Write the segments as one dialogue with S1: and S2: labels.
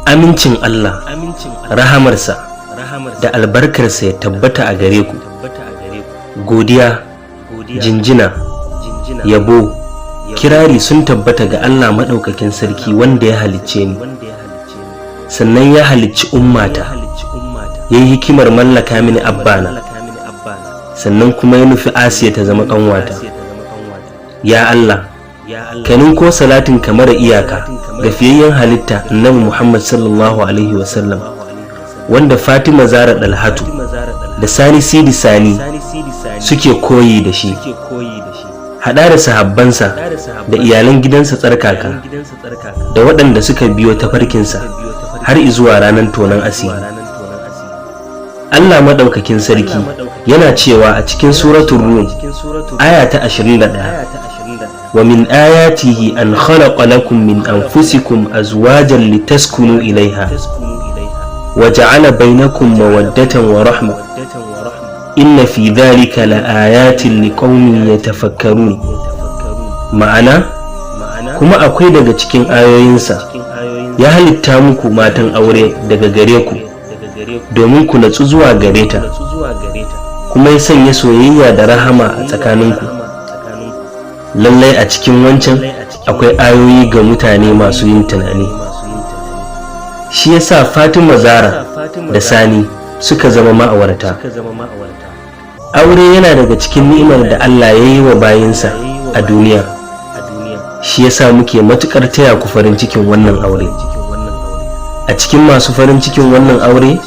S1: Amincin Allah, rahamarsa da albarkarsa ya tabbata a gare ku. Godiya, jinjina, yabo, kirari sun tabbata ga Allah maɗaukakin sarki wanda ya halicce ni, sannan ya halicci ummata, ya yi hikimar mallaka mini abbana, sannan kuma ya nufi Asiya ta zama ƙanwata. Ya Allah, kanin ko salatin kamar iyaka ga fiyayyen halitta Annabi Muhammad sallallahu alaihi wasallam, wanda Fatima Zara Dalhatu da Sani Sidi Sani suke koyi da shi, haɗa da sahabbansa da iyalan gidansa tsarkaka da waɗanda suka biyo tafarkinsa har izuwa ranar tonon asiri. Allah maɗaukakin sarki yana cewa a cikin suratul Rum aya ta 21, wa min ayatihi an khalaqa lakum min anfusikum azwajan litaskunu ilaiha wa ja'ala bainakum mawaddatan wa rahma inna fi dhalika laayatin liqaumin yatafakkarun. Ma'ana, kuma akwai daga cikin ayoyinsa ya halitta muku matan aure daga gare ku domin ku natsu zuwa gare ta, kuma ya sanya soyayya da rahama a tsakaninku. Lallai a cikin wancan akwai ayoyi ga mutane masu yin tunani. Shi yasa Fatima Zara da Sani suka zama ma'aurata. Aure yana daga cikin ni'imar da Allah ya yi wa bayinsa a duniya. Shi yasa muke matukar taya ku farin cikin wannan aure. A cikin masu farin cikin wannan aure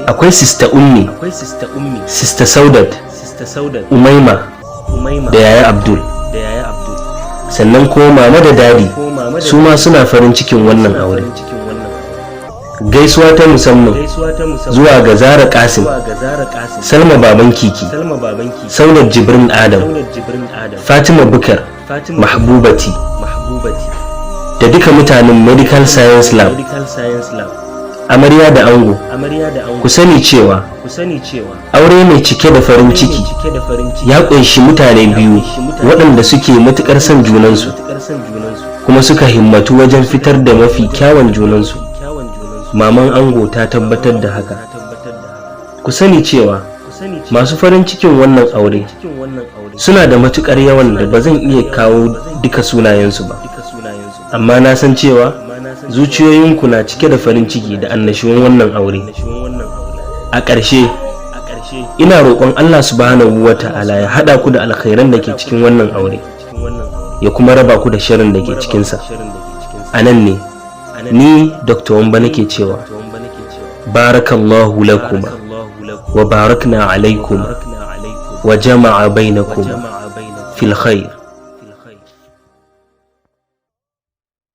S1: akwai Sista Ummi, Sista Saudat, Umaima da Yaya Abdul. Sannan kuma Mama da Dadi su ma suna farin cikin wannan aure. Gaisuwa ta musamman zuwa ga Zara Qasim, Salma Baban Kiki, Saudat Jibrin Adam, Fatima Bukar, Mahbubati da duka mutanen Medical Science Lab. Amarya da ango, ku sani cewa aure mai cike da farin ciki ya ƙunshi mutane biyu waɗanda suke matuƙar son junansu kuma suka himmatu wajen fitar da mafi kyawun junansu. Maman ango ta tabbatar da haka. Ku sani cewa masu farin cikin wannan aure suna da matuƙar yawan da ba zan iya kawo duka sunayensu ba, amma na san cewa zuciyoyinku na cike da farin ciki da annashuwan wannan aure. A ƙarshe, ina roƙon Allah subhanahu wa ta'ala ya haɗa ku da alkhairan da ke cikin wannan aure, ya kuma raba ku da sharrin da ke cikinsa. A nan ne ni Dr. Wamba nake cewa barakallahu lakuma wa barakna alaikuma wa jama'a bainakuma fil khair.